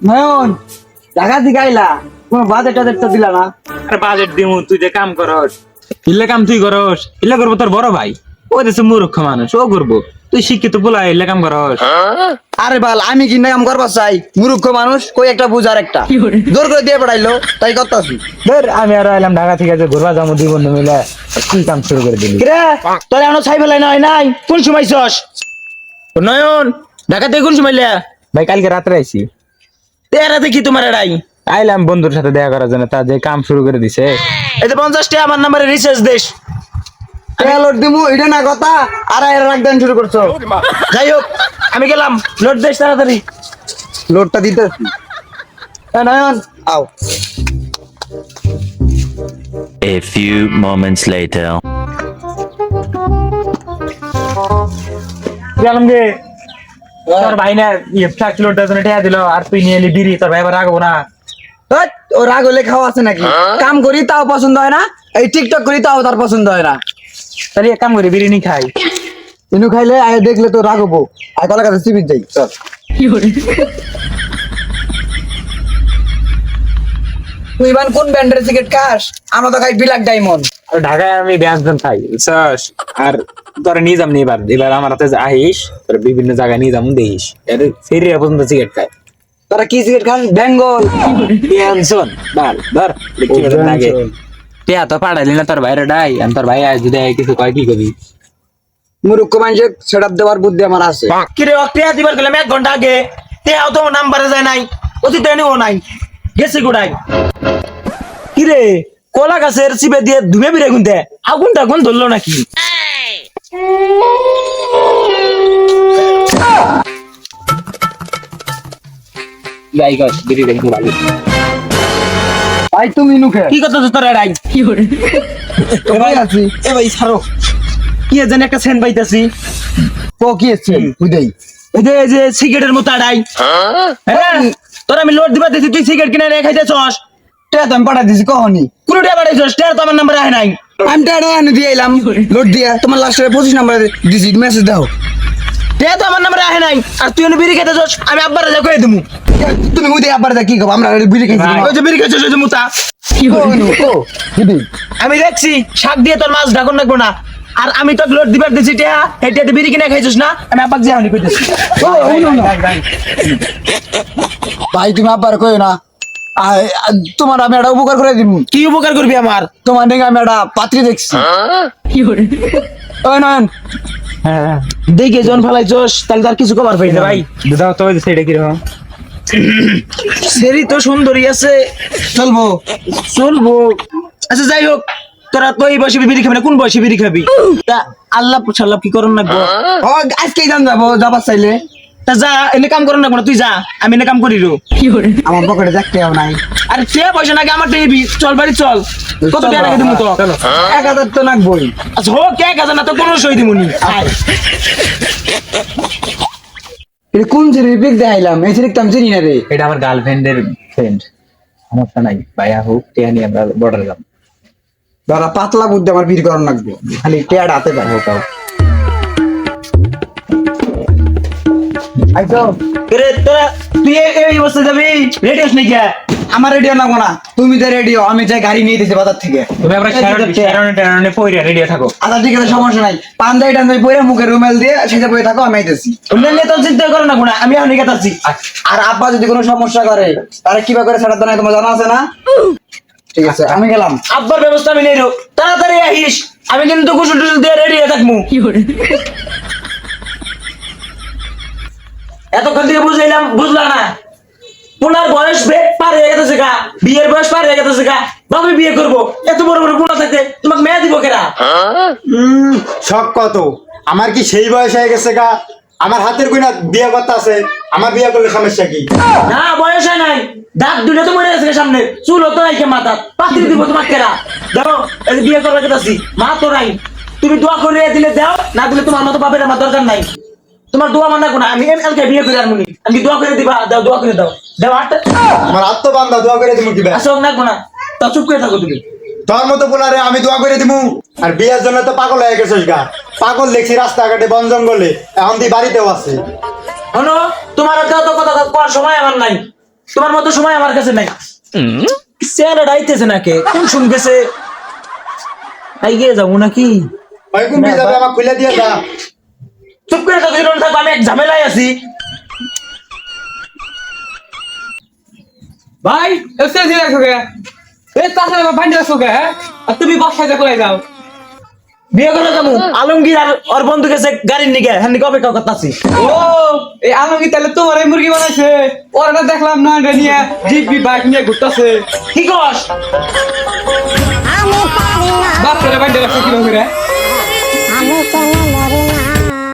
নয়ন ঢাকা থেকে আইলা কোনো বাজেট টাজেট তো দিলা না। আরে বাজেট দিমু, তুই যে কাম করস ইল্লে কাম তুই করস, ইল্লে করবো তোর বড় ভাই। ও দেশে মূর্খ মানুষ, ও করবো। তুই শিক্ষিত বলা ইল্লে কাম করস। আরে বাল আমি কি নাম করবার চাই? মূর্খ মানুষ কই একটা বুঝার একটা জোর করে দিয়ে পড়াইলো তাই করতাছি। ধর আমি আর এলাম ঢাকা থেকে যে ঘুরবা যাবো দুই বন্ধু মিলে, কি কাম শুরু করে দিলি? কিরে তোর এখনো ছাই ফেলাই নাই কোন সময় চস নয়ন ঢাকা থেকে কোন সময় লিয়া ভাই কালকে রাত্রে আইছি, এরা দেখি তোমার এরাই আইলাম বন্ধুর সাথে দেখা করার জন্য, তার যে কাম শুরু করে দিছে। এই যে 50 টাকা আমার নাম্বারে রিচার্জ দেশ লোড দিমু এটা না কথা, আর এর রাখদান শুরু করছো। যাই হোক আমি গেলাম, লোড দেশ তাড়াতাড়ি। লোডটা দিতেছি। নয়ন আও। A few moments later. গেলাম গে, তোর ভাই না ফ্ল্যাট লোডটার জন্য টাকা দিল, আর তুই নিয়ে এলি বিড়ি, তোর ভাই আবার রাখবো না। ধ্যাৎ, ও রাগ হলে খাওয়া আছে নাকি? কাম করি তাও পছন্দ হয় না, এই টিকটক করি তাও তার পছন্দ হয় না। তাহলে এক কাম করি, বিরিয়ানি খাই। ইনু খাইলে আয় দেখলে তো রাগ হবো। আর কলা কাছে চিবির যাই চল। তুই ইমান কোন ব্র্যান্ডের সিগারেট খাস? আমরা তো খাই ব্ল্যাক ডায়মন্ড। আর ঢাকায় আমি ব্যঞ্জন খাই, বুঝছস? আর তোরা নিয়ে যাম নি এবার, এবার আমার হাতে আহিস, তোর বিভিন্ন জায়গায় নিয়ে যাম দেখিস। এর ফেরিয়া পর্যন্ত সিগারেট খায়। তোরা কি সিগারেট খাস? বেঙ্গল ব্যঞ্জন বাল ধর দেখি ওটা লাগে। টিয়া তো পাঠাইলি না তোর ভাইরে ডাই, আমি তোর ভাই আজ যদি কিছু কয় কি করবি? মুরুক্ষ মানুষের সেটআপ দেওয়ার বুদ্ধি আমার আছে। কিরে অক্রিয়া দিবার গেলাম 1 ঘন্টা আগে, তেও তো নাম্বারে যায় নাই, অতীতে নিও নাই, গেছে গুড়াই। কিরে কলা গাছের চিপে দিয়ে ধুমে বিরে গুনতে আগুনটা কোন ধরলো নাকি? যাই কর বিড়ি দেখি ভালো। ভাই তুমি ইনু খে কি কথা তোর এরাই ভাই আছি। এ ভাই ছাড়ো, কি জানি একটা সেন পাইতাছি। তো কি আছে বুঝাই? এই যে সিগারেটের মতো আড়াই, হ্যাঁ তোর আমি লোড দিবা দিছি, তুই সিগারেট কিনে রেখে খাইতেছস। টেয়া তো আমি পাঠা দিছি কখনই। কোন টাকা পাঠাইছস? টাকা তো আমার নাম্বারে আহে নাই। আমি টেয়া এনে দিয়ে এলাম লোড দিয়া, তোমার লাস্টের 25 নাম্বার দিছি, মেসেজ দাও। টাকা তো আমার নাম্বারে আহে নাই, আর তুই এনে বিড়ি খাইতেছস, আমি আব্বারে যা কই দিমু। তুমি মুদে আবার দা কি কব? আমরা বিড়ি খাইছি। ওই যে বিড়ি খাইছস, ওই যে মুতা। আমি দেখছি শাক দিয়ে তোর মাছ ঢাকন রাখবো না, আর আমি তো লোড দিবার দিছি টিয়া, হেটিয়াতে বিড়ি কিনে খাইছস না, আমি আব্বাকে জানি কইতেছি। ভাই তুমি আবার কইও না। তোমার আমি একটা উপকার করে দিব। কি উপকার করবি আমার? তোমার নাকি আমি একটা পাত্রী দেখছি। ওই নয়ন হ্যাঁ দেখে জন ফেলাইছস, তাহলে তার কিছু কবার পাই না ভাই। দাও তো সেটা কিরকম? সেরি তো সুন্দরী আছে, চলবো। চলবো। আচ্ছা যাই হোক, তোরা তো এই বয়সে বিড়ি খাবি না, কোন বয়সে বিড়ি খাবি? তা আল্লাহ সাল্লাহ কি করন না? ও আজকেই জান যাবো, যাবার চাইলে। তা যা, এনে কাম করন না, তুই যা, আমি এনে কাম করি রো। আমার পকেটে দেখতেও নাই। আরে সে পয়সা নাকি আমার টেবি, চল বাড়ি চল। কত টাকা লাগে দিমু তো? 1000 তো নাকবই। আচ্ছা হোক, কে কাজ না তো 1500 দিমুনি। আয় এটা কোন সিরিজ পিক দেখাইলাম? এই সিরিজ তো আমি চিনি না রে। এটা আমার গার্লফ্রেন্ডের ফ্রেন্ড, সমস্যা নাই, ভাইয়া হোক টিয়া নিয়ে আমরা বর্ডার যাবো। ধরা পাতলা বুদ্ধি আমার বীর করণ লাগবে, খালি টেয়ার হাতে পাবো তাও। আইতো রে তোরা, তুই এই অবস্থা যাবি? রেডিওস নাকি? আমার রেডিও লাগবো না, তুমি যে রেডিও, আমি যে গাড়ি নিয়ে দিছি বাজার থেকে। তুমি আমরা শেরনে পইরা রেডি থাকো। আচ্ছা ঠিক আছে, সমস্যা নাই। পান্দাই টান্দাই পরে মুখে রুমাল দিয়ে সেটা পরে থাকো, আমি আইতেছি। অন্যান্য তো চিন্তা করো না, আমি এখন গেতাছি। আর আব্বা যদি কোনো সমস্যা করে তাহলে কিভাবে করে ছাড়াতে নাই তোমার জানা আছে না? ঠিক আছে আমি গেলাম। আব্বার ব্যবস্থা আমি নেই রো, তাড়াতাড়ি আহিস, আমি কিন্তু গোসল টোসল দিয়ে রেডি হয়ে থাকবো। এতক্ষণ থেকে বুঝাইলাম, বুঝলা না? পুনার বয়স পার হয়ে গেছে গা, বিয়ের বয়স পার হয়ে গেছে গা, বাবা বিয়ে করবো, এত বড় বড় পুনা থাকতে তোমাকে মেয়ে দিব কেনা? শখ কত? আমার কি সেই বয়স হয়ে গেছে গা? আমার হাতের কইনা বিয়ে করতে আছে, আমার বিয়ে করলে সমস্যা কি? না বয়স হয় নাই, দাঁত দুটো তো মরে গেছে সামনে, চুল হতো নাই, মাথা পাত্রি দিব তোমাকে কেনা? দেখো এই যে বিয়ে করবে কেতাছি, মা তো নাই, তুমি দোয়া করে দিলে দাও, না দিলে তোমার মতো বাপের আমার দরকার নাই। তোমার দোয়া মানা কোনা, আমি কালকে বিয়ে করে আনবো, আমি দোয়া করে দিবা, দাও দোয়া করে দাও, দাও আটটা। আমার আত্মবান্ধা দোয়া করে দিমু কি? আসো না কোনা, তা চুপ করে থাকো তুমি। তোর মতো বলারে আমি দোয়া করে দিমু? আর বিয়ের জন্য তো পাগল হয়ে গেছিস গা। পাগল দেখছি রাস্তাঘাটে, বন জঙ্গলে, এখন তুই বাড়িতেও আছে। শোনো, তোমার তো কথা করার সময় আমার নাই। তোমার মতো সময় আমার কাছে নাই চেহারা ডাইতেছে নাকি কোন শুন গেছে আই গিয়ে যাবো নাকি ভাই কোন না, যাবে আমাকে খুলে দিয়ে দা চুপ করে থাকো থাকো আমি এক ঝামেলায় আছি ভাই এসে দিয়ে রাখো গে এ তাছাড়া বান্ডি রাখো গে আর তুমি বাসায় যা করে যাও বিয়ে করে যাবো আলমগীর আর ওর বন্ধু গেছে গাড়ির নিকে হ্যাঁ নিকে অপেক্ষা করতেছি ও এই আলমগীর তাহলে তোমার এই মুরগি বানাইছে ওরা দেখলাম না নিয়ে জিপি বাইক নিয়ে ঘুরতেছে কি কস বাপ করে বান্ডি রাখো কি করে আমি কেন মরি না